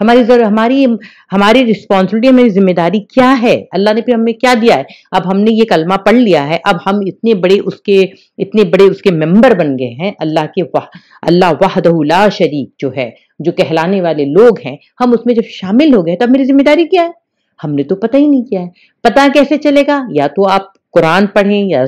ہماری رسپانسبلٹی، ہماری ذمہ داری کیا ہے؟ اللہ نے پھر ہمیں کیا دیا ہے؟ اب ہم نے یہ کلمہ پڑھ لیا ہے، اب ہم اتنے بڑے اس کے ممبر بن گئے ہیں، اللہ وحدہ لا شریک جو ہے، جو کہلانے والے لوگ ہیں، ہم اس میں جب شامل ہو گئے تو اب میری ذمہ داری کیا ہے؟ ہم نے تو پتہ ہی نہیں کیا ہے. پتہ کیسے چلے گا؟ یا تو آپ قرآن پڑھیں، یا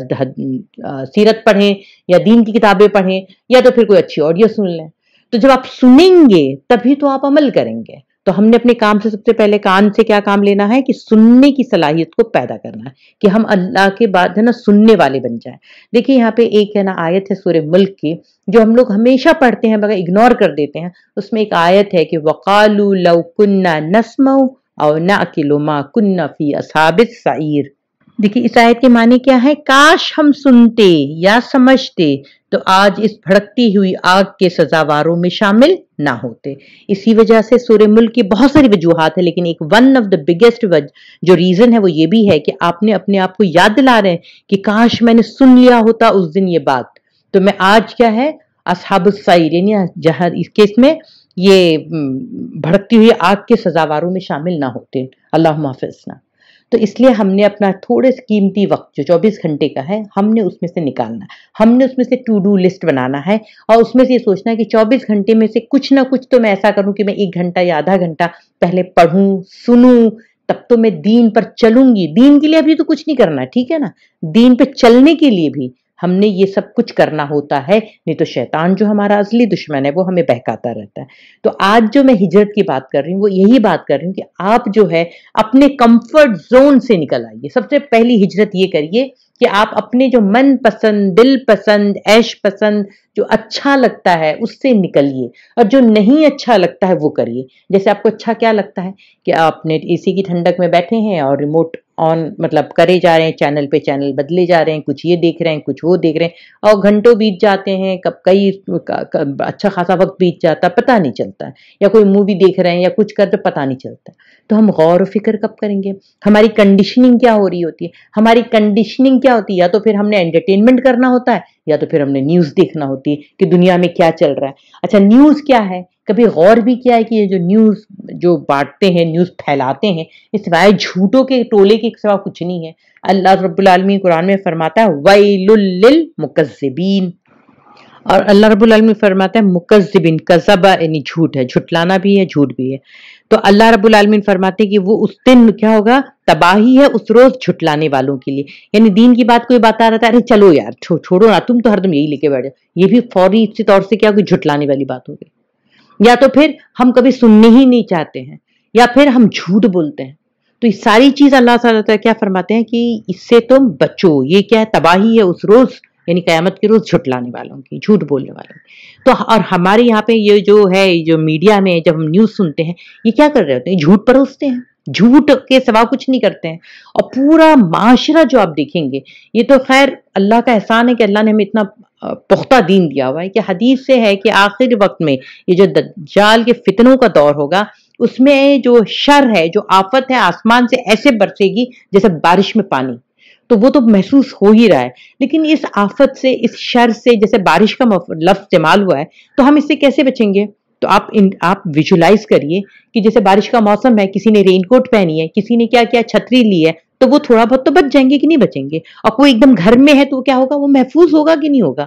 سیرت پڑھیں، یا دین کی کتابیں پڑھیں، یا تو پھر کوئی اچھی آڈیو سن لیں. تو جب آپ سنیں گے تبھی تو آپ عمل کریں گے. تو ہم نے اپنے کام سے سب سے پہلے کان سے کیا کام لینا ہے کہ سننے کی صلاحیت کو پیدا کرنا ہے، کہ ہم اللہ کے بعد ہے نا سننے والے بن جائیں. دیکھیے یہاں پہ ایک ہے نا آیت ہے سورہ ملک کی، جو ہم لوگ ہمیشہ پڑھتے ہیں مگر اگنور کر دیتے ہیں. اس میں ایک آیت ہے کہ وَقَالُوا لَوْ كُنَّا نَسْمَعُ أَوْ نَعْقِلُ مَا كُنَّا فِي أَصْحَابِ السَّعِيرِ. دیکھیے اس آیت کے معنی کیا ہے؟ کاش ہم سنتے یا سمجھتے تو آج اس بھڑکتی ہوئی آگ کے سزاواروں میں شامل نہ ہوتے. اسی وجہ سے سورہ ملک کی بہت ساری وجوہات ہیں، لیکن ایک ون آف دا بگیسٹ جو ریزن ہے وہ یہ بھی ہے کہ آپ نے اپنے آپ کو یاد دلا رہے ہیں کہ کاش میں نے سن لیا ہوتا اس دن یہ بات، تو میں آج کیا ہے اصحاب السعیر، یعنی جہاں اس کیس میں یہ بھڑکتی ہوئی آگ کے سزاواروں میں شامل نہ ہوتے. اللہم حافظنا. تو اس لیے ہم نے اپنا تھوڑے سے قیمتی وقت جو 24 گھنٹے کا ہے ہم نے اس میں سے نکالنا ہے، ہم نے اس میں سے ٹو ڈو لسٹ بنانا ہے، اور اس میں سے یہ سوچنا ہے کہ 24 گھنٹے میں سے کچھ نہ کچھ تو میں ایسا کروں کہ میں 1 گھنٹہ یا آدھا گھنٹہ پہلے پڑھوں، سنوں، تب تو میں دین پر چلوں گی. دین کے لیے ابھی تو کچھ نہیں کرنا، ٹھیک ہے نا؟ دین پہ چلنے کے لیے بھی ہم نے یہ سب کچھ کرنا ہوتا ہے، نہیں تو شیطان جو ہمارا اصلی دشمن ہے وہ ہمیں بہکاتا رہتا ہے. تو آج جو میں ہجرت کی بات کر رہی ہوں وہ یہی بات کر رہی ہوں کہ آپ جو ہے اپنے کمفرٹ زون سے نکل آئیے. سب سے پہلی ہجرت یہ کریے کہ آپ اپنے جو من پسند، دل پسند، عیش پسند، جو اچھا لگتا ہے اس سے نکلیے، اور جو نہیں اچھا لگتا ہے وہ کریے. جیسے آپ کو اچھا کیا لگتا ہے کہ آپ نے اے سی کی ٹھنڈک میں بیٹھے ہیں اور ریموٹ آن مطلب کرے جا رہے ہیں، چینل پہ چینل بدلے جا رہے ہیں، کچھ یہ دیکھ رہے ہیں، کچھ وہ دیکھ رہے ہیں، اور گھنٹوں بیت جاتے ہیں، کئی اچھا خاصا وقت بیت جاتا ہے، پتہ نہیں چلتا ہے. یا کوئی مووی دیکھ رہے ہیں یا کچھ کر تو پتہ نہیں چلتا. تو ہم غور و فکر کب کریں گے؟ ہماری کنڈیشننگ کیا ہو رہی ہوتی ہے؟ ہماری کنڈیشننگ کیا ہوتی ہے؟ یا تو پھر ہم نے انٹرٹینمنٹ کرنا ہوتا ہے، یا تو پھر ہم نے نیوز دیکھنا ہوتی ہے کہ دنیا میں کیا چل رہا ہے. اچھا نیوز کیا ہے؟ کبھی غور بھی کیا ہے کہ یہ جو نیوز جو بانٹتے ہیں، نیوز پھیلاتے ہیں، اس سوائے جھوٹوں کے ٹولے کے سوا کچھ نہیں ہے. اللہ رب العالمین قرآن میں فرماتا ہے وَيْلٌ لِّلْمُكَذِّبِينَ، اور اللہ رب العالمین فرماتا ہے مکذبین، کذبہ یعنی جھوٹ ہے، جھٹلانا بھی ہے، جھوٹ بھی ہے. تو اللہ رب العالمین فرماتے ہیں کہ وہ اس دن کیا ہوگا؟ تباہی ہے اس روز جھٹلانے والوں کے لیے. یعنی دین کی بات کوئی بتا رہا تھا، ارے چلو یار چھوڑو نا، تم تو ہر دم یہی لے کے بیٹھ جاؤ، یہ بھی فوری طور سے کیا کوئی جھٹلانے والی بات ہو گئی. یا تو پھر ہم کبھی سننے ہی نہیں چاہتے ہیں، یا پھر ہم جھوٹ بولتے ہیں. تو یہ ساری چیز اللہ تعالیٰ کیا فرماتے ہیں کہ اس سے تم بچو. یہ کیا ہے؟ تباہی ہے اس روز، یعنی قیامت کے روز جھٹلانے والوں کی، جھوٹ بولنے والوں کی. تو اور ہمارے یہاں پہ یہ جو ہے جو میڈیا میں جب ہم نیوز سنتے ہیں، یہ کیا کر رہے ہوتے ہیں؟ جھوٹ پروستے ہیں، جھوٹ کے سوا کچھ نہیں کرتے ہیں. اور پورا معاشرہ جو آپ دیکھیں گے، یہ تو خیر اللہ کا احسان ہے کہ اللہ نے ہمیں اتنا پختہ دین دیا ہوا ہے کہ حدیث سے ہے کہ آخر وقت میں یہ جو دجال کے فتنوں کا دور ہوگا، اس میں جو شر ہے، جو آفت ہے، آسمان سے ایسے برسے گی جیسے بارش میں پانی. تو وہ تو محسوس ہو ہی رہا ہے. لیکن اس آفت سے، اس شر سے، جیسے بارش کا لفظ استعمال ہوا ہے، تو ہم اس سے کیسے بچیں گے؟ تو آپ ویژولائز کریے کہ جیسے بارش کا موسم ہے، کسی نے رین کوٹ پہنی ہے، کسی نے کیا کیا چھتری لی ہے، تو وہ تھوڑا بہت تو بچ جائیں گے کہ نہیں بچیں گے؟ اور کوئی ایک دم گھر میں ہے تو کیا ہوگا؟ وہ محفوظ ہوگا کہ نہیں ہوگا؟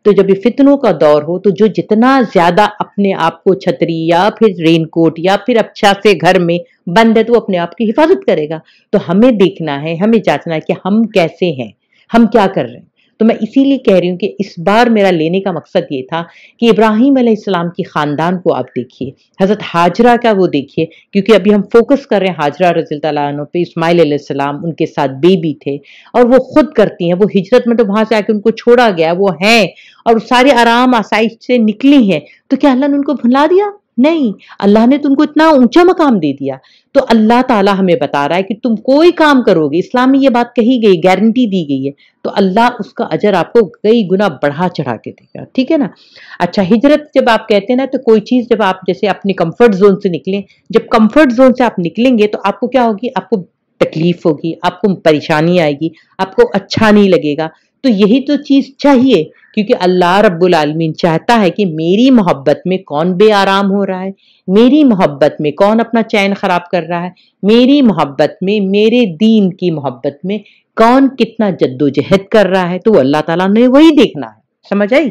تو جب یہ فتنوں کا دور ہو تو جو جتنا زیادہ اپنے آپ کو چھتری یا پھر رین کوٹ یا پھر اچھا سے گھر میں بند ہے تو اپنے آپ کی حفاظت کرے گا. تو ہمیں دیکھنا ہے، ہمیں جانچنا ہے کہ ہم کیسے ہیں، ہم کیا کر رہے ہیں. تو میں اسی لیے کہہ رہی ہوں کہ اس بار میرا لینے کا مقصد یہ تھا کہ ابراہیم علیہ السلام کی خاندان کو آپ دیکھیے، حضرت ہاجرہ کا وہ دیکھیے، کیونکہ ابھی ہم فوکس کر رہے ہیں ہاجرہ رضی اللہ عنہ پہ. اسماعیل علیہ السلام ان کے ساتھ بیبی تھے، اور وہ خود کرتی ہیں، وہ ہجرت میں تو وہاں سے آ کے ان کو چھوڑا گیا، وہ ہیں اور سارے آرام آسائش سے نکلی ہیں. تو کیا اللہ نے ان کو بھلا دیا؟ نہیں، اللہ نے تو ان کو اتنا اونچا مقام دے دیا. تو اللہ تعالیٰ ہمیں بتا رہا ہے کہ تم کوئی کام کرو گے، اسلام میں یہ بات کہی گئی، گارنٹی دی گئی ہے، تو اللہ اس کا اجر آپ کو کئی گنا بڑھا چڑھا کے دے گا. ٹھیک ہے نا؟ اچھا ہجرت جب آپ کہتے ہیں نا، تو کوئی چیز جب آپ جیسے اپنے کمفرٹ زون سے نکلیں، جب کمفرٹ زون سے آپ نکلیں گے تو آپ کو کیا ہوگی؟ آپ کو تکلیف ہوگی، آپ کو پریشانی آئے گی، آپ کو اچھا نہیں لگے گا. تو یہی تو چیز چاہیے کیونکہ اللہ رب العالمین چاہتا ہے کہ میری محبت میں کون بے آرام ہو رہا ہے، میری محبت میں کون اپنا چین خراب کر رہا ہے، میری محبت میں، میرے دین کی محبت میں کون کتنا جدوجہد کر رہا ہے، تو وہ اللہ تعالیٰ نے وہی دیکھنا ہے. سمجھ آئی؟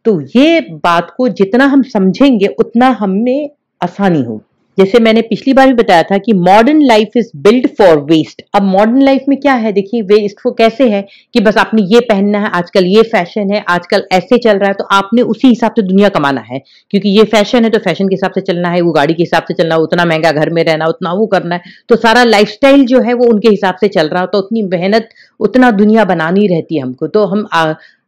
تو یہ بات کو جتنا ہم سمجھیں گے اتنا ہمیں آسانی ہوگی. جیسے میں نے پچھلی بار بھی بتایا تھا کہ modern life is build for waste. اب ماڈرن لائف میں کیا ہے، دیکھیے ویسٹ کو کیسے ہے کہ بس آپ نے یہ پہننا ہے، آج کل یہ فیشن ہے، آج کل ایسے چل رہا ہے، تو آپ نے اسی حساب سے دنیا کمانا ہے. کیونکہ یہ فیشن ہے تو فیشن کے حساب سے چلنا ہے، وہ گاڑی کے حساب سے چلنا ہے، اتنا مہنگا گھر میں رہنا، اتنا وہ کرنا ہے. تو سارا لائف سٹائل جو ہے وہ ان کے حساب سے چل رہا، تو اتنی محنت، اتنا دنیا بنانی رہتی ہے ہم کو، تو ہم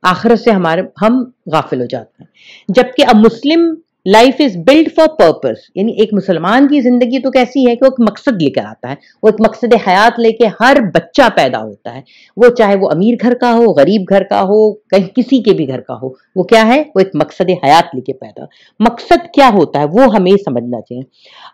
آخرت سے ہم غافل ہو جاتے ہیں. جبکہ اب Muslim life is build for purpose, یعنی ایک مسلمان کی زندگی تو کیسی ہے کہ وہ ایک مقصد لے کر آتا ہے، وہ ایک مقصد حیات لے کے ہر بچہ پیدا ہوتا ہے، وہ چاہے وہ امیر گھر کا ہو، غریب گھر کا ہو، کہیں کسی کے بھی گھر کا ہو، وہ کیا ہے، وہ ایک مقصد حیات لے کے پیدا. مقصد کیا ہوتا ہے وہ ہمیں سمجھنا چاہیے.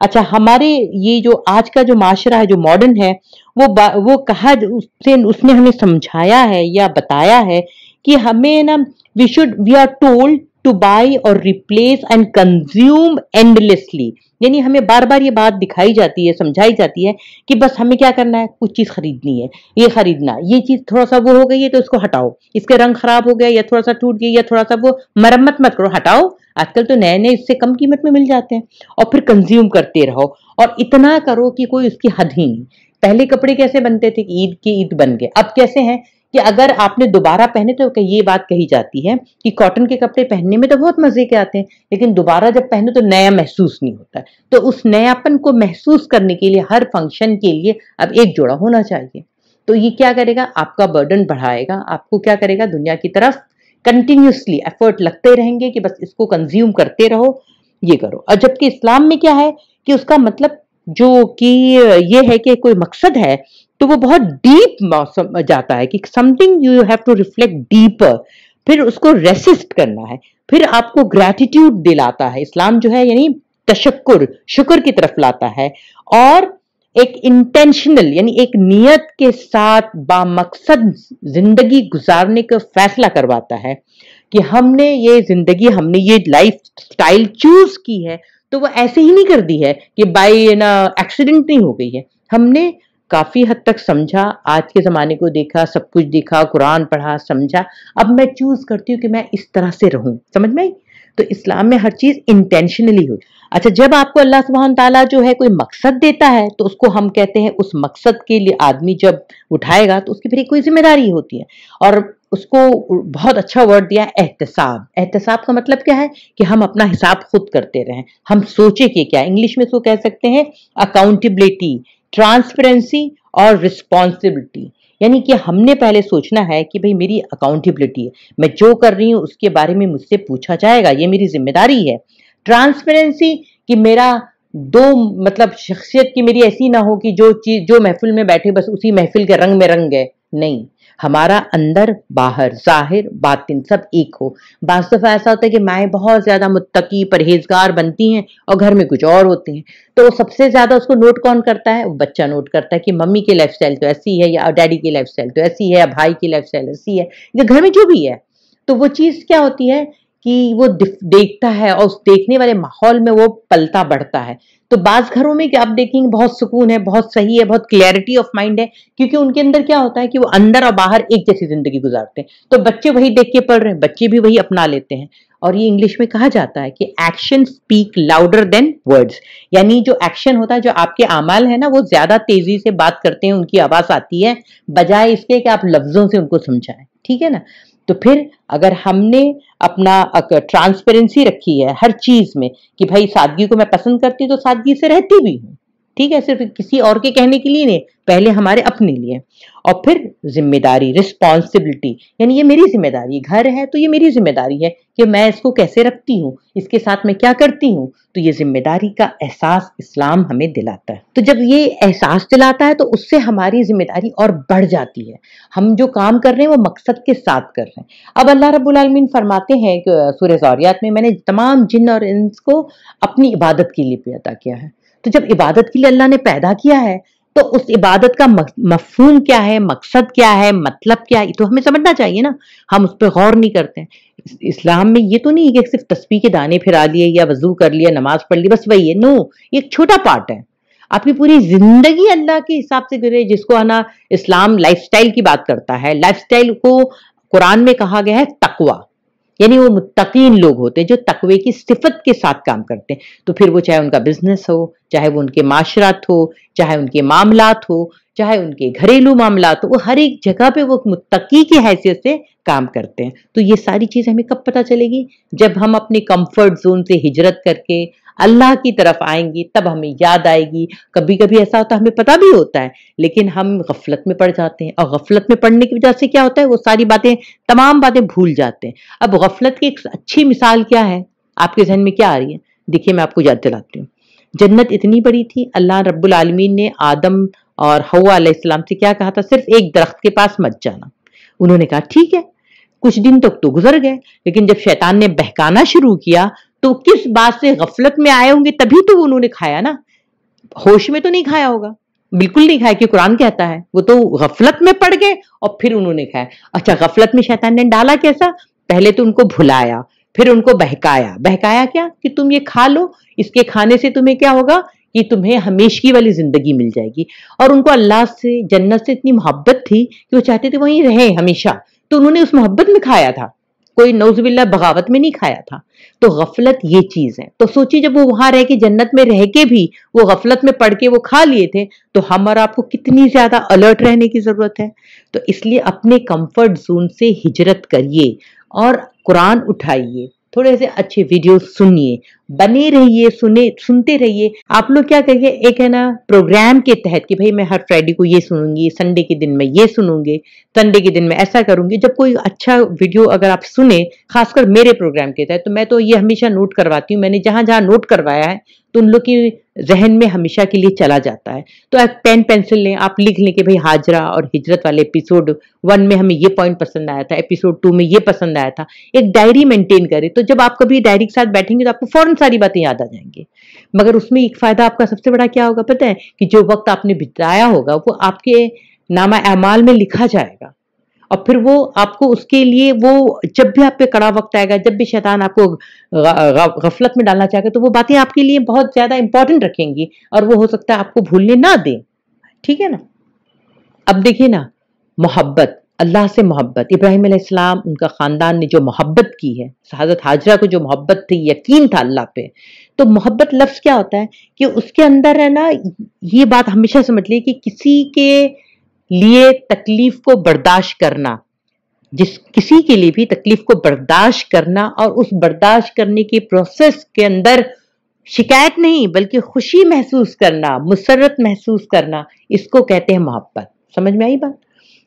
اچھا، ہمارے یہ جو آج کا جو معاشرہ ہے، جو ماڈرن ہے، وہ کہا اس نے ہمیں سمجھایا ہے یا بتایا ہے کہ ہمیں نا we are told to buy اور ریپلیس اینڈ کنزیوم اینڈلیسلی. یعنی ہمیں بار بار یہ بات دکھائی جاتی ہے، سمجھائی جاتی ہے کہ بس ہمیں کیا کرنا ہے، کچھ چیز خریدنی ہے، یہ خریدنا، یہ چیز تھوڑا سا وہ ہو گئی ہے تو اس کو ہٹاؤ، اس کے رنگ خراب ہو گیا یا تھوڑا سا ٹوٹ گئی یا تھوڑا سا وہ مرمت مت کرو، ہٹاؤ. آج کل تو نئے نئے اس سے کم قیمت میں مل جاتے ہیں، اور پھر کنزیوم کرتے رہو اور اتنا کرو کہ کوئی اس کی حد ہی نہیں. پہلے کپڑے کیسے بنتے تھے کہ عید کی عید بن گئے، اب کیسے ہیں کہ اگر آپ نے دوبارہ پہنے تو یہ بات کہی جاتی ہے کہ کاٹن کے کپڑے پہننے میں تو بہت مزے کے آتے ہیں، لیکن دوبارہ جب پہنو تو نیا محسوس نہیں ہوتا ہے. تو اس نیاپن کو محسوس کرنے کے لیے ہر فنکشن کے لیے اب ایک جوڑا ہونا چاہیے. تو یہ کیا کرے گا، آپ کا برڈن بڑھائے گا، آپ کو کیا کرے گا، دنیا کی طرف کنٹینیوسلی ایفرٹ لگتے رہیں گے کہ بس اس کو کنزیوم کرتے رہو، یہ کرو. اور جبکہ اسلام میں کیا ہے کہ اس کا مطلب جو کہ یہ ہے کہ کوئی مقصد ہے تو وہ بہت ڈیپ جاتا ہے کہ something you have to reflect deeper, پھر اس کو ریسسٹ کرنا ہے، پھر آپ کو گریٹیٹیوڈ دلاتا ہے. اسلام جو ہے یعنی تشکر، شکر کی طرف لاتا ہے، اور ایک انٹینشنل یعنی ایک نیت کے ساتھ با مقصد زندگی گزارنے کا فیصلہ کرواتا ہے کہ ہم نے یہ زندگی، ہم نے یہ لائف سٹائل چوز کی ہے تو وہ ایسے ہی نہیں کر دی ہے کہ بائی ایکسیڈنٹ نہیں ہو گئی ہے. ہم نے کافی حد تک سمجھا، آج کے زمانے کو دیکھا، سب کچھ دیکھا، قرآن پڑھا، سمجھا، اب میں چوز کرتی ہوں کہ میں اس طرح سے رہوں. سمجھ میں؟ تو اسلام میں ہر چیز انٹینشنلی ہو. اچھا، جب آپ کو اللہ سبحانہ تعالیٰ جو ہے کوئی مقصد دیتا ہے تو اس کو ہم کہتے ہیں، اس مقصد کے لیے آدمی جب اٹھائے گا تو اس کی پھر کوئی ذمہ داری ہوتی ہے، اور اس کو بہت اچھا ورڈ دیا ہے احتساب. احتساب کا مطلب کیا ہے کہ ہم اپنا حساب خود کرتے رہیں، ہم سوچے کہ کیا، انگلش میں اس کو کہہ سکتے ہیں اکاؤنٹیبلٹی، ٹرانسپیرنسی اور رسپانسبلٹی. یعنی کہ ہم نے پہلے سوچنا ہے کہ بھئی میری اکاؤنٹیبلٹی ہے، میں جو کر رہی ہوں اس کے بارے میں مجھ سے پوچھا جائے گا، یہ میری ذمہ داری ہے. ٹرانسپیرنسی کہ میرا مطلب شخصیت کی میری ایسی نہ ہو کہ جو چیز جو محفل میں بیٹھے بس اسی محفل کے رنگ میں رنگ ہے، نہیں، ہمارا اندر باہر ظاہر باطن سب ایک ہو. بعض دفعہ ایسا ہوتا ہے کہ مائیں بہت زیادہ متقی پرہیزگار بنتی ہیں اور گھر میں کچھ اور ہوتے ہیں، تو سب سے زیادہ اس کو نوٹ کون کرتا ہے؟ بچہ نوٹ کرتا ہے کہ ممی کی لائف سٹائل تو ایسی ہے، یا ڈیڈی کی لائف سٹائل تو ایسی ہے، یا بھائی کی لائف سٹائل ایسی ہے، یا گھر میں جو بھی ہے. تو وہ چیز کیا ہوتی ہے کہ وہ دیکھتا ہے اور اس دیکھنے والے ماحول میں وہ پلتا بڑھتا ہے. تو بعض گھروں میں کہ آپ دیکھیں گے بہت سکون ہے، بہت صحیح ہے، بہت کلیئرٹی آف مائنڈ ہے، کیونکہ ان کے اندر کیا ہوتا ہے کہ وہ اندر اور باہر ایک جیسی زندگی گزارتے ہیں. تو بچے وہی دیکھ کے پڑھ رہے ہیں، بچے بھی وہی اپنا لیتے ہیں. اور یہ انگلش میں کہا جاتا ہے کہ action speak louder than words. یعنی جو ایکشن ہوتا ہے، جو آپ کے اعمال ہیں نا، وہ زیادہ تیزی سے بات کرتے ہیں، ان کی آواز آتی ہے بجائے اس کے کہ آپ لفظوں سے ان کو سمجھائیں. ٹھیک ہے نا؟ تو پھر اگر ہم نے اپنا ٹرانسپیرنسی رکھی ہے ہر چیز میں کہ بھائی سادگی کو میں پسند کرتی ہوں تو سادگی سے رہتی بھی ہوں، ٹھیک ہے، صرف کسی اور کے کہنے کے لیے نہیں، پہلے ہمارے اپنے لیے. اور پھر ذمہ داری، رسپانسبلٹی، یعنی یہ میری ذمہ داری، گھر ہے تو یہ میری ذمہ داری ہے کہ میں اس کو کیسے رکھتی ہوں، اس کے ساتھ میں کیا کرتی ہوں. تو یہ ذمہ داری کا احساس اسلام ہمیں دلاتا ہے. تو جب یہ احساس دلاتا ہے تو اس سے ہماری ذمہ داری اور بڑھ جاتی ہے. ہم جو کام کر رہے ہیں وہ مقصد کے ساتھ کر رہے ہیں. اب اللہ رب العالمین فرماتے ہیں کہ سورہ ذاریات میں نے تمام جن اور انس کو اپنی عبادت کے لیے پیدا کیا ہے. تو جب عبادت کے لیے اللہ نے پیدا کیا ہے تو تو اس عبادت کا مفہوم کیا ہے، مقصد کیا ہے، مطلب کیا ہے، یہ تو ہمیں سمجھنا چاہیے نا. ہم اس پہ غور نہیں کرتے ہیں. اسلام میں یہ تو نہیں کہ صرف تسبیح کے دانے پھرا لیے یا وضو کر لیا، نماز پڑھ لی، بس وہی ہے. نو، یہ ایک چھوٹا پارٹ ہے. آپ کی پوری زندگی اللہ کے حساب سے گزرے، جس کو نا اسلام لائف سٹائل کی بات کرتا ہے. لائف سٹائل کو قرآن میں کہا گیا ہے تقوی، یعنی وہ متقین لوگ ہوتے ہیں جو تقوی کی صفت کے ساتھ کام کرتے ہیں. تو پھر وہ چاہے ان کا بزنس ہو، چاہے وہ ان کے معاشرات ہو، چاہے ان کے معاملات ہو، چاہے ان کے گھریلو معاملات ہو، وہ ہر ایک جگہ پہ وہ متقی کی حیثیت سے کام کرتے ہیں. تو یہ ساری چیز ہمیں کب پتہ چلے گی؟ جب ہم اپنے کمفرٹ زون سے ہجرت کر کے اللہ کی طرف آئیں گی، تب ہمیں یاد آئے گی. کبھی کبھی ایسا ہوتا ہے ہمیں پتہ بھی ہوتا ہے لیکن ہم غفلت میں پڑ جاتے ہیں، اور غفلت میں پڑنے کی وجہ سے کیا ہوتا ہے، وہ ساری باتیں، تمام باتیں بھول جاتے ہیں. اب غفلت کی ایک اچھی مثال کیا ہے؟ آپ کے ذہن میں کیا آ رہی ہے؟ دیکھیے میں آپ کو یاد دلاتی ہوں. جنت اتنی بڑی تھی، اللہ رب العالمین نے آدم اور حوا علیہ السلام سے کیا کہا تھا؟ صرف ایک درخت کے پاس مت جانا. انہوں نے کہا ٹھیک ہے. کچھ دن تک تو گزر گئے، لیکن جب شیطان نے بہکانا شروع کیا تو کس بات سے غفلت میں آئے ہوں گے، تبھی تو انہوں نے کھایا نا. ہوش میں تو نہیں کھایا ہوگا، بالکل نہیں کھایا، کہ قرآن کہتا ہے وہ تو غفلت میں پڑ گئے اور پھر انہوں نے کھایا. اچھا، غفلت میں شیطان نے ڈالا کیسا؟ پہلے تو ان کو بھلایا، پھر ان کو بہکایا. بہکایا کیا؟ کہ تم یہ کھا لو، اس کے کھانے سے تمہیں کیا ہوگا کہ تمہیں ہمیشگی والی زندگی مل جائے گی. اور ان کو اللہ سے، جنت سے اتنی محبت تھی کہ وہ چاہتے تھے وہیں رہیں ہمیشہ، تو انہوں نے اس محبت میں کھایا تھا، کوئی نعوذ باللہ بغاوت میں نہیں کھایا تھا. تو غفلت یہ چیز ہے. تو سوچیے جب وہ وہاں رہ کے، جنت میں رہ کے بھی وہ غفلت میں پڑھ کے وہ کھا لیے تھے، تو ہم اور آپ کو کتنی زیادہ الرٹ رہنے کی ضرورت ہے. تو اس لیے اپنے کمفرٹ زون سے ہجرت کریے اور قرآن اٹھائیے، تھوڑے سے اچھے ویڈیوز سنیے، بنے رہیے، سنتے رہیے. آپ لوگ کیا کریے، ایک ہے نا پروگرام کے تحت کہ بھئی میں ہر فرائیڈے کو یہ سنوں گی، سنڈے کے دن میں یہ سنوں گے، سنڈے کے دن میں ایسا کروں گی. جب کوئی اچھا ویڈیو اگر آپ سنیں، خاص کر میرے پروگرام کے تحت، تو میں تو یہ ہمیشہ نوٹ کرواتی ہوں. میں نے جہاں جہاں نوٹ کروایا ہے تو ان لوگ کی ذہن میں ہمیشہ کے لیے چلا جاتا ہے. تو ایک پین پینسل لیں، آپ لکھ لیں کہ بھئی ہاجرہ اور ہجرت والے ایپیسوڈ 1 میں ہمیں یہ پوائنٹ پسند آیا تھا، ایپیسوڈ 2 میں یہ پسند آیا تھا. ایک ڈائری مینٹین کریں، تو جب آپ کبھی ڈائری کے ساتھ بیٹھیں گے تو آپ کو فوراً ساری باتیں یاد آ جائیں گی. مگر اس میں ایک فائدہ آپ کا سب سے بڑا کیا ہوگا پتہ ہے؟ کہ جو وقت آپ نے بتایا ہوگا وہ آپ کے نامہ اعمال میں لکھا جائے گا، اور پھر وہ آپ کو اس کے لیے، وہ جب بھی آپ پہ کڑا وقت آئے گا، جب بھی شیطان آپ کو غفلت میں ڈالنا چاہے گا، تو وہ باتیں آپ کے لیے بہت زیادہ امپورٹنٹ رکھیں گی، اور وہ ہو سکتا ہے آپ کو بھولنے نہ دیں. ٹھیک ہے نا؟ اب دیکھیے نا، محبت، اللہ سے محبت. ابراہیم علیہ السلام، ان کا خاندان نے جو محبت کی ہے، حضرت ہاجرہ کو جو محبت تھی، یقین تھا اللہ پہ. تو محبت لفظ کیا ہوتا ہے کہ اس کے اندر ہے نا، یہ بات ہمیشہ سمجھ لیے کہ کسی کے لیے تکلیف کو برداشت کرنا، کسی کے لیے بھی تکلیف کو برداشت کرنا، اور اس برداشت کرنے کی پروسیس کے اندر شکایت نہیں بلکہ خوشی محسوس کرنا، مسرت محسوس کرنا، اس کو کہتے ہیں محبت. سمجھ میں آئی بات؟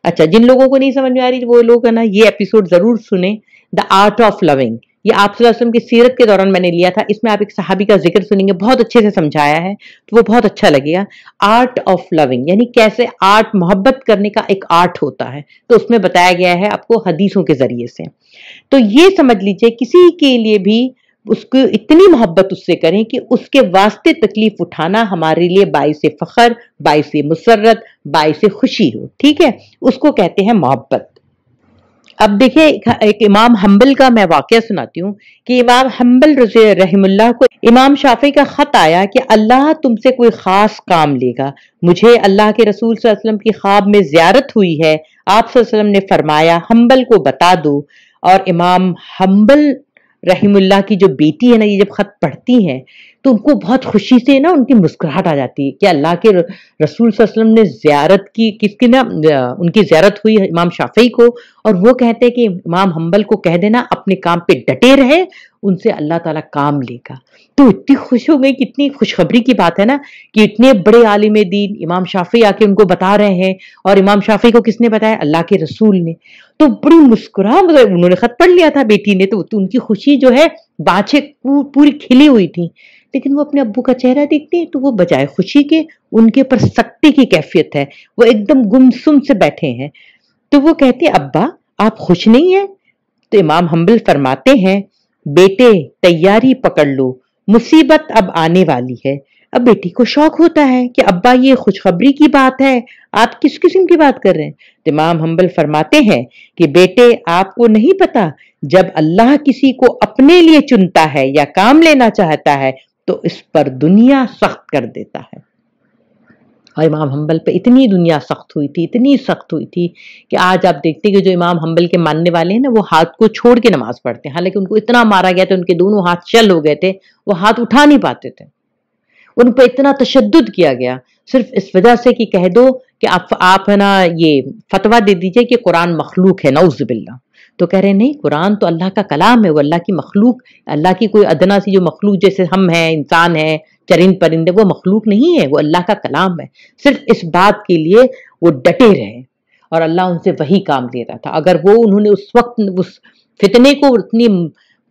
اچھا، جن لوگوں کو نہیں سمجھ میں آ رہی وہ لوگ ہے نا یہ ایپیسوڈ ضرور سنیں، دا آرٹ آف لونگ. یہ آپ صلی اللہ علیہ وسلم کی سیرت کے دوران میں نے لیا تھا. اس میں آپ ایک صحابی کا ذکر سنیں گے، بہت اچھے سے سمجھایا ہے، تو وہ بہت اچھا لگے گا. آرٹ آف لونگ یعنی کیسے آرٹ، محبت کرنے کا ایک آرٹ ہوتا ہے. تو اس میں بتایا گیا ہے آپ کو حدیثوں کے ذریعے سے. تو یہ سمجھ لیجئے کسی کے لیے بھی اس کو اتنی محبت اس سے کریں کہ اس کے واسطے تکلیف اٹھانا ہمارے لیے باعث فخر، باعث مسرت، باعث خوشی ہو. ٹھیک ہے؟ اس کو کہتے ہیں محبت. اب دیکھیں، ایک امام حنبل کا میں واقعہ سناتی ہوں کہ امام حنبل رحم اللہ کو امام شافعی کا خط آیا کہ اللہ تم سے کوئی خاص کام لے گا. مجھے اللہ کے رسول صلی اللہ علیہ وسلم کی خواب میں زیارت ہوئی ہے. آپ صلی اللہ علیہ وسلم نے فرمایا حنبل کو بتا دو. اور امام حنبل رحم اللہ کی جو بیٹی ہے نا، یہ جب خط پڑھتی ہیں تو ان کو بہت خوشی سے نا ان کی مسکراہٹ آ جاتی ہے کہ اللہ کے رسول صلی اللہ علیہ وسلم نے زیارت کی، کس کی نا، ان کی زیارت ہوئی امام شافعی کو. اور وہ کہتے ہیں کہ امام حنبل کو کہہ دینا اپنے کام پہ ڈٹے رہے، ان سے اللہ تعالیٰ کام لے گا. تو اتنی خوش ہو گئی، کتنی خوشخبری کی بات ہے نا کہ اتنے بڑے عالم دین امام شافعی آ کے ان کو بتا رہے ہیں. اور امام شافعی کو کس نے بتایا؟ اللہ کے رسول نے. تو بڑی مسکرا، انہوں نے خط پڑھ لیا تھا بیٹی نے، تو ان کی خوشی جو ہے بانچیں پوری کھلی ہوئی تھی. لیکن وہ اپنے ابو کا چہرہ دیکھتے ہیں تو وہ بجائے خوشی کے ان کے پر سکتے کی کیفیت ہے، وہ ایک دم گمسم سے بیٹھے ہیں. تو وہ کہتے ہیں ابا آپ خوش نہیں ہیں؟ تو امام حنبل فرماتے ہیں بیٹے تیاری پکڑ لو، مصیبت اب آنے والی ہے. اب بیٹی کو شوق ہوتا ہے کہ ابا یہ خوشخبری کی بات ہے، آپ کس قسم کی بات کر رہے ہیں؟ تو امام حنبل فرماتے ہیں کہ بیٹے آپ کو نہیں پتا، جب اللہ کسی کو اپنے لیے چنتا ہے یا کام لینا چاہتا ہے تو اس پر دنیا سخت کر دیتا ہے۔ اور امام حنبل پہ اتنی دنیا سخت ہوئی تھی، اتنی سخت ہوئی تھی کہ آج آپ دیکھتے کہ جو امام حنبل کے ماننے والے ہیں نا، وہ ہاتھ کو چھوڑ کے نماز پڑھتے ہیں، حالانکہ ان کو اتنا مارا گیا تھا، ان کے دونوں ہاتھ شل ہو گئے تھے، وہ ہاتھ اٹھا نہیں پاتے تھے، ان پہ اتنا تشدد کیا گیا صرف اس وجہ سے کہ کہہ دو کہ آپ ہے نا یہ فتویٰ دے دیجئے کہ قرآن مخلوق ہے، نعوذ باللہ۔ تو کہہ رہے نہیں، قرآن تو اللہ کا کلام ہے، وہ اللہ کی مخلوق، اللہ کی کوئی ادنا سی جو مخلوق جیسے ہم ہیں، انسان ہیں، چرند پرندے، وہ مخلوق نہیں ہے، وہ اللہ کا کلام ہے۔ صرف اس بات کے لیے وہ ڈٹے رہے اور اللہ ان سے وہی کام لے رہا تھا۔ اگر وہ انہوں نے اس وقت اس فتنے کو اتنی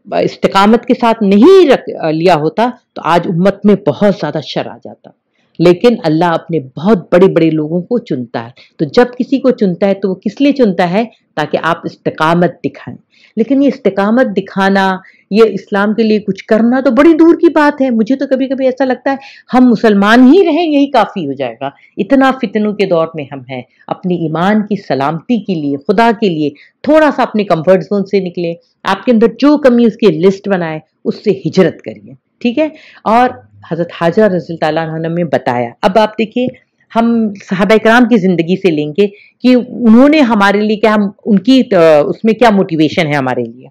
استقامت کے ساتھ نہیں لیا ہوتا تو آج امت میں بہت زیادہ شر آ جاتا۔ لیکن اللہ اپنے بہت بڑے بڑے لوگوں کو چنتا ہے، تو جب کسی کو چنتا ہے تو وہ کس لیے چنتا ہے؟ تاکہ آپ استقامت دکھائیں۔ لیکن یہ استقامت دکھانا، یہ اسلام کے لیے کچھ کرنا تو بڑی دور کی بات ہے۔ مجھے تو کبھی کبھی ایسا لگتا ہے ہم مسلمان ہی رہیں یہی کافی ہو جائے گا، اتنا فتنوں کے دور میں ہم ہیں۔ اپنی ایمان کی سلامتی کے لیے، خدا کے لیے تھوڑا سا اپنے کمفرٹ زون سے نکلیں، آپ کے اندر جو کمی اس کی لسٹ بنائے، اس سے ہجرت کریے، ٹھیک ہے؟ اور حضرت حاجرہ رضی اللہ عنہا نے ہمیں بتایا۔ اب آپ دیکھیے، ہم صحابہ کرام کی زندگی سے لیں گے کہ انہوں نے ہمارے لیے کیا، ہم ان کی اس میں کیا موٹیویشن ہے ہمارے لیے۔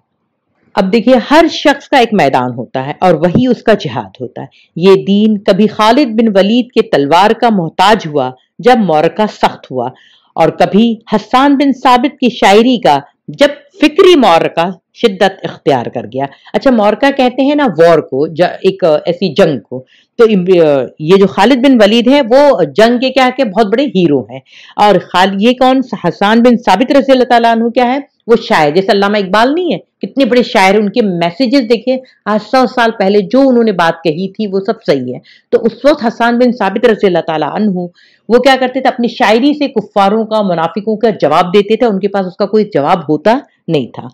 اب دیکھیے، ہر شخص کا ایک میدان ہوتا ہے اور وہی اس کا جہاد ہوتا ہے۔ یہ دین کبھی خالد بن ولید کے تلوار کا محتاج ہوا جب معرکہ سخت ہوا، اور کبھی حسان بن ثابت کی شاعری کا جب فکری معرکہ شدت اختیار کر گیا۔ اچھا، معرکہ کہتے ہیں نا وار کو، ایک ایسی جنگ کو، تو یہ جو خالد بن ولید ہے وہ جنگ کے کیا کہ بہت بڑے ہیرو ہیں، اور یہ کون؟ حسان بن ثابت رضی اللہ تعالیٰ عنہ کیا ہے؟ وہ شاعر، جیسے علامہ اقبال نہیں ہے، کتنے بڑے شاعر، ان کے میسیجز دیکھیں، آج 100 سال پہلے جو انہوں نے بات کہی تھی وہ سب صحیح ہے۔ تو اس وقت حسان بن ثابت رضی اللہ تعالیٰ عنہ وہ کیا کرتے تھے؟ اپنی شاعری سے کفاروں کا، منافقوں کا جواب دیتے تھے، ان کے پاس اس کا کوئی جواب ہوتا نہیں تھا۔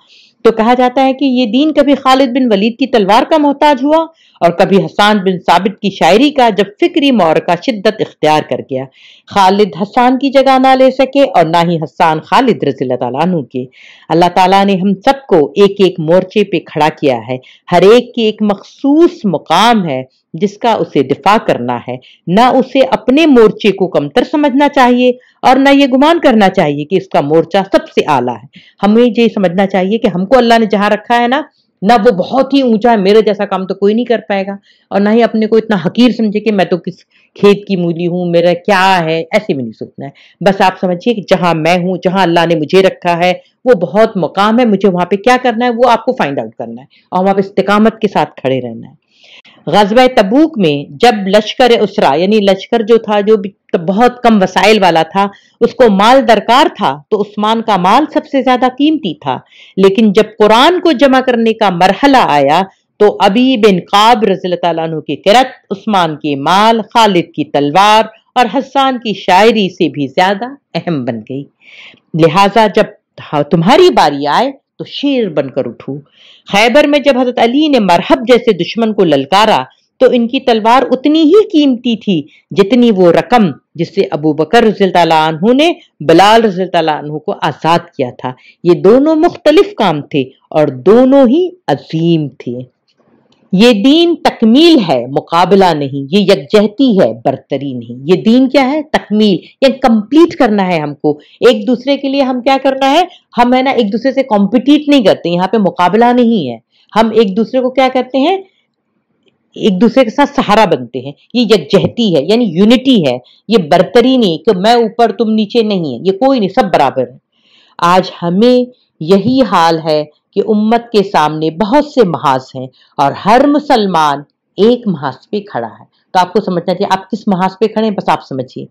تو کہا جاتا ہے کہ یہ دین کبھی خالد بن ولید کی تلوار کا محتاج ہوا اور کبھی حسان بن ثابت کی شاعری کا جب فکری معرکہ شدت اختیار کر گیا۔ خالد حسان کی جگہ نہ لے سکے اور نہ ہی حسان خالد رضی اللہ تعالیٰ عنہ کے۔ اللہ تعالیٰ نے ہم سب کو ایک ایک مورچے پہ کھڑا کیا ہے، ہر ایک کی ایک مخصوص مقام ہے جس کا اسے دفاع کرنا ہے۔ نہ اسے اپنے مورچے کو کمتر سمجھنا چاہیے اور نہ یہ گمان کرنا چاہیے کہ اس کا مورچہ سب سے اعلیٰ ہے۔ ہمیں یہ سمجھنا چاہیے کہ ہم کو اللہ نے جہاں رکھا ہے نا، نہ وہ بہت ہی اونچا ہے، میرے جیسا کام تو کوئی نہیں کر پائے گا، اور نہ ہی اپنے کو اتنا حقیر سمجھے کہ میں تو کس کھیت کی مولی ہوں، میرا کیا ہے، ایسے بھی نہیں سوچنا ہے۔ بس آپ سمجھیے کہ جہاں میں ہوں، جہاں اللہ نے مجھے رکھا ہے وہ بہت مقام ہے، مجھے وہاں پہ کیا کرنا ہے وہ آپ کو فائنڈ آؤٹ کرنا ہے اور وہاں پہ استقامت کے ساتھ کھڑے رہنا ہے۔ غزوہ تبوک میں جب لشکر اسرا، یعنی لشکر جو تھا جو بہت کم وسائل والا تھا، اس کو مال درکار تھا تو عثمان کا مال سب سے زیادہ قیمتی تھا، لیکن جب قرآن کو جمع کرنے کا مرحلہ آیا تو ابی بن قاب رضی اللہ تعالیٰ عنہ کی قرت، عثمان کے مال، خالد کی تلوار اور حسان کی شاعری سے بھی زیادہ اہم بن گئی۔ لہٰذا جب تمہاری باری آئے تو شیر بن کر اٹھو۔ خیبر میں جب حضرت علی نے مرحب جیسے دشمن کو للکارا تو ان کی تلوار اتنی ہی قیمتی تھی جتنی وہ رقم جس سے ابو بکر رضی اللہ عنہ نے بلال رضی اللہ عنہ کو آزاد کیا تھا۔ یہ دونوں مختلف کام تھے اور دونوں ہی عظیم تھے۔ یہ دین تکمیل ہے، مقابلہ نہیں، یہ یکجہتی ہے، برتری نہیں۔ یہ دین کیا ہے؟ تکمیل، یعنی کمپلیٹ کرنا ہے ہم کو۔ ایک دوسرے کے لیے ہم کیا کرنا ہے؟ ہم ہے نا ایک دوسرے سے کمپیٹیٹ نہیں کرتے، یہاں پہ مقابلہ نہیں ہے۔ ہم ایک دوسرے کو کیا کرتے ہیں؟ ایک دوسرے کے ساتھ سہارا بنتے ہیں۔ یہ یکجہتی ہے، یعنی یونٹی ہے، یہ برتری نہیں کہ میں اوپر تم نیچے نہیں ہے، یہ کوئی نہیں، سب برابر ہے۔ آج ہمیں یہی حال ہے کہ امت کے سامنے بہت سے محاذ ہیں اور ہر مسلمان ایک محاذ پہ کھڑا ہے۔ تو آپ کو سمجھنا چاہیے آپ کس محاذ پہ کھڑے ہیں، بس آپ سمجھیے۔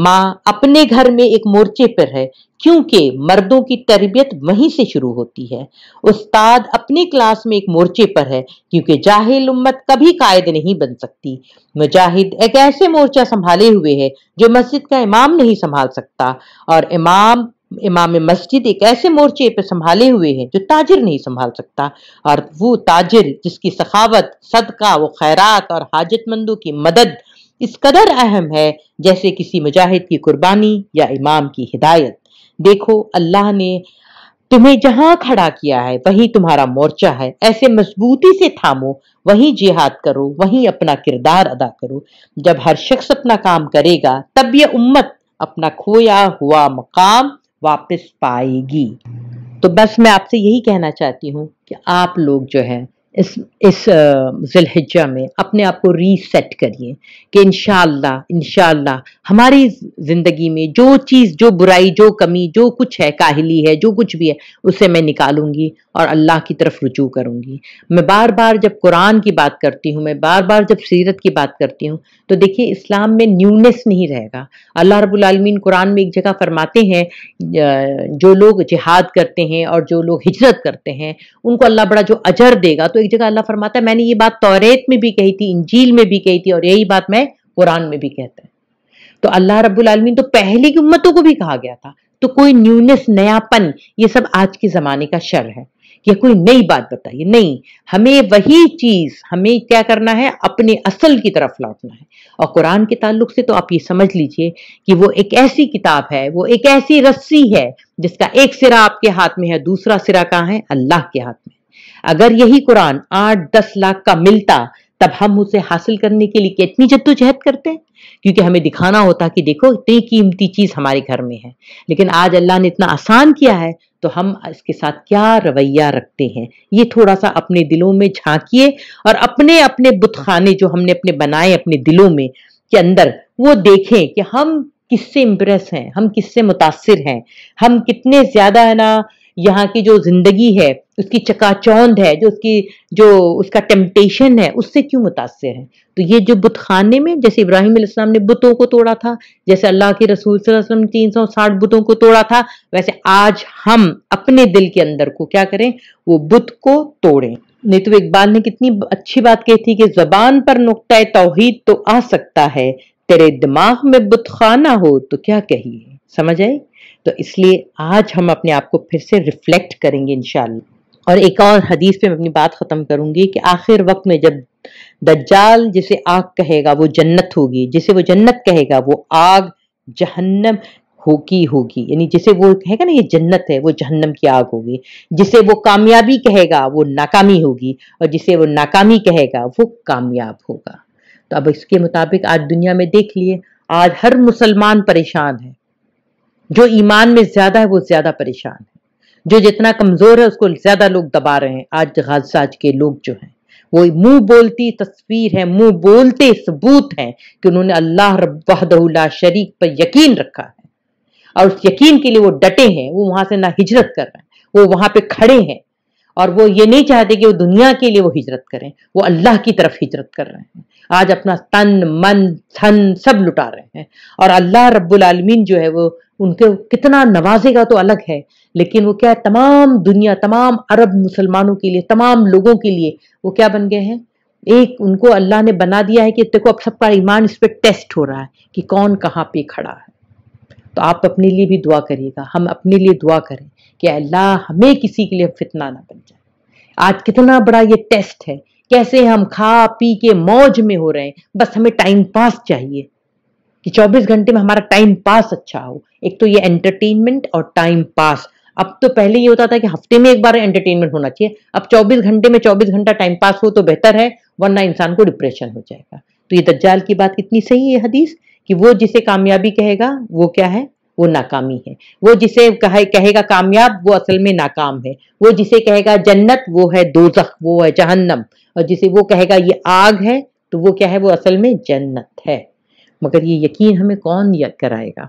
ماں اپنے گھر میں ایک مورچے پر ہے کیونکہ مردوں کی تربیت وہیں سے شروع ہوتی ہے۔ استاد اپنی کلاس میں ایک مورچے پر ہے کیونکہ جاہل امت کبھی قائد نہیں بن سکتی۔ مجاہد ایک ایسے مورچہ سنبھالے ہوئے ہے جو مسجد کا امام نہیں سنبھال سکتا، اور امام مسجد ایک ایسے مورچے پہ سنبھالے ہوئے ہیں جو تاجر نہیں سنبھال سکتا، اور وہ تاجر جس کی سخاوت، صدقہ و خیرات اور حاجت مندوں کی مدد اس قدر اہم ہے جیسے کسی مجاہد کی قربانی یا امام کی ہدایت۔ دیکھو اللہ نے تمہیں جہاں کھڑا کیا ہے وہیں تمہارا مورچہ ہے، ایسے مضبوطی سے تھامو، وہیں جہاد کرو، وہیں اپنا کردار ادا کرو۔ جب ہر شخص اپنا کام کرے گا تب یہ امت اپنا کھویا ہوا مقام واپس پائے گی۔ تو بس میں آپ سے یہی کہنا چاہتی ہوں کہ آپ لوگ جو ہے اس ذی الحجہ میں اپنے آپ کو ری سیٹ کریے کہ انشاءاللہ ہماری زندگی میں جو چیز، جو برائی، جو کمی، جو کچھ ہے، کاہلی ہے، جو کچھ بھی ہے، اسے میں نکالوں گی اور اللہ کی طرف رجوع کروں گی۔ میں بار بار جب قرآن کی بات کرتی ہوں، میں بار بار جب سیرت کی بات کرتی ہوں، تو دیکھیے اسلام میں نیونیس نہیں رہے گا۔ اللہ رب العالمین قرآن میں ایک جگہ فرماتے ہیں جو لوگ جہاد کرتے ہیں اور جو لوگ ہجرت کرتے ہیں ان کو اللہ بڑا جو اجر دے گا، تو ایک جگہ اللہ فرماتا ہے میں نے یہ بات توریت میں بھی کہی تھی، انجیل میں بھی کہی تھی، اور یہی بات میں قرآن میں بھی کہتا ہے۔ تو اللہ رب العالمین تو پہلے کی امتوں کو بھی کہا گیا تھا، تو کوئی نیونس، نیا پن، یہ سب آج کے زمانے کا شر ہے کہ کوئی نئی بات بتائیے، نہیں، ہمیں وہی چیز، ہمیں کیا کرنا ہے، اپنے اصل کی طرف لوٹنا ہے۔ اور قرآن کے تعلق سے تو آپ یہ سمجھ لیجئے کہ وہ ایک ایسی کتاب ہے، وہ ایک ایسی رسی ہے جس کا ایک سرا آپ کے ہاتھ میں ہے، دوسرا سرا کہاں ہے؟ اللہ کے ہاتھ میں۔ اگر یہی قرآن 8-10 لاکھ کا ملتا تب ہم اسے حاصل کرنے کے لیے کتنی جدوجہد کرتے ہیں، کیونکہ ہمیں دکھانا ہوتا کہ دیکھو اتنی قیمتی چیز ہمارے گھر میں ہے۔ لیکن آج اللہ نے اتنا آسان کیا ہے تو ہم اس کے ساتھ کیا رویہ رکھتے ہیں، یہ تھوڑا سا اپنے دلوں میں جھانکیے، اور اپنے اپنے بت خانے جو ہم نے اپنے بنائے اپنے دلوں میں کے اندر، وہ دیکھیں کہ ہم کس سے امپریس ہیں، ہم کس سے متاثر ہیں، ہم کتنے زیادہ ہے نا یہاں کی جو زندگی ہے اس کی چکا چوند ہے، جو اس کا ٹیمپٹیشن ہے، اس سے کیوں متاثر ہیں۔ تو یہ جو بت خانے میں، جیسے ابراہیم علیہ السلام نے بتوں کو توڑا تھا، جیسے اللہ کے رسول صلی اللہ علیہ وسلم نے 360 بتوں کو توڑا تھا، ویسے آج ہم اپنے دل کے اندر کو کیا کریں، وہ بت کو توڑیں۔ نہیں تو اقبال نے کتنی اچھی بات کہی تھی کہ زبان پر نقطہ توحید تو آ سکتا ہے، تیرے دماغ میں بت خانہ ہو تو کیا کہیے۔ سمجھ آئے؟ تو اس لیے آج ہم اپنے آپ کو پھر سے ریفلیکٹ کریں گے انشاءاللہ۔ اور ایک اور حدیث پہ میں اپنی بات ختم کروں گی کہ آخر وقت میں جب دجال جسے آگ کہے گا وہ جنت ہوگی، جسے وہ جنت کہے گا وہ آگ جہنم ہوگی، یعنی جسے وہ کہے گا نا یہ جنت ہے وہ جہنم کی آگ ہوگی، جسے وہ کامیابی کہے گا وہ ناکامی ہوگی، اور جسے وہ ناکامی کہے گا وہ کامیاب ہوگا۔ تو اب اس کے مطابق آج دنیا میں دیکھ لیے، آج ہر مسلمان پریشان ہے، جو ایمان میں زیادہ ہے وہ زیادہ پریشان ہے، جو جتنا کمزور ہے اس کو زیادہ لوگ دبا رہے ہیں۔ آج غزہ کے لوگ جو ہیں وہ منہ بولتی تصویر ہے، منہ بولتے ثبوت ہیں کہ انہوں نے اللہ رب وحدہ لا شریک پر یقین رکھا ہے، اور اس یقین کے لیے وہ ڈٹے ہیں، وہ وہاں سے نہ ہجرت کر رہے ہیں، وہ وہاں پہ کھڑے ہیں، اور وہ یہ نہیں چاہتے کہ وہ دنیا کے لیے وہ ہجرت کریں، وہ اللہ کی طرف ہجرت کر رہے ہیں۔ آج اپنا تن من دھن سب لٹا رہے ہیں، اور اللہ رب العالمین جو ہے وہ ان کو کتنا نوازے گا تو الگ ہے، لیکن وہ کیا ہے، تمام دنیا، تمام عرب مسلمانوں کے لیے، تمام لوگوں کے لیے وہ کیا بن گئے ہیں، ایک ان کو اللہ نے بنا دیا ہے کہ دیکھو اب سب کا ایمان اس پہ ٹیسٹ ہو رہا ہے کہ کون کہاں پہ کھڑا ہے۔ تو آپ اپنے لیے بھی دعا کریے گا، ہم اپنے لیے دعا کریں کہ اللہ ہمیں کسی کے لیے فتنہ نہ بن جائے۔ آج کتنا بڑا یہ ٹیسٹ ہے، کیسے ہم کھا پی کے موج میں ہو رہے ہیں، بس ہمیں ٹائم پاس چاہیے کہ 24 گھنٹے میں ہمارا ٹائم پاس اچھا ہو۔ ایک تو یہ انٹرٹینمنٹ اور ٹائم پاس، اب تو پہلے یہ ہوتا تھا کہ ہفتے میں ایک بار انٹرٹینمنٹ ہونا چاہیے، اب 24 گھنٹے میں 24 گھنٹہ ٹائم پاس ہو تو بہتر ہے، ورنہ انسان کو ڈپریشن ہو جائے گا۔ تو یہ دجال کی بات کتنی صحیح ہے حدیث، کہ وہ جسے کامیابی کہے گا وہ کیا ہے، وہ ناکامی ہے، وہ جسے کہے گا کامیاب وہ اصل میں ناکام ہے، وہ جسے کہے گا جنت وہ ہے دوزخ، وہ ہے جہنم، اور جسے وہ کہے گا یہ آگ ہے تو وہ کیا ہے، وہ اصل میں جنت ہے۔ مگر یہ یقین ہمیں کون کرائے گا؟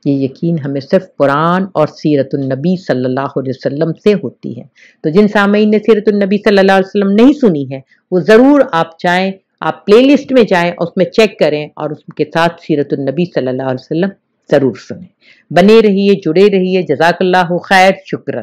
یہ یقین ہمیں صرف قرآن اور سیرت النبی صلی اللہ علیہ وسلم سے ہوتی ہے۔ تو جن سامعین نے سیرت النبی صلی اللہ علیہ وسلم نہیں سنی ہے وہ ضرور آپ جائیں، آپ پلے لسٹ میں جائیں، اس میں چیک کریں، اور اس کے ساتھ سیرت النبی صلی اللہ علیہ وسلم ضرور سنیں۔ بنے رہیے، جڑے رہیے، جزاک اللہ خیر، شکرا۔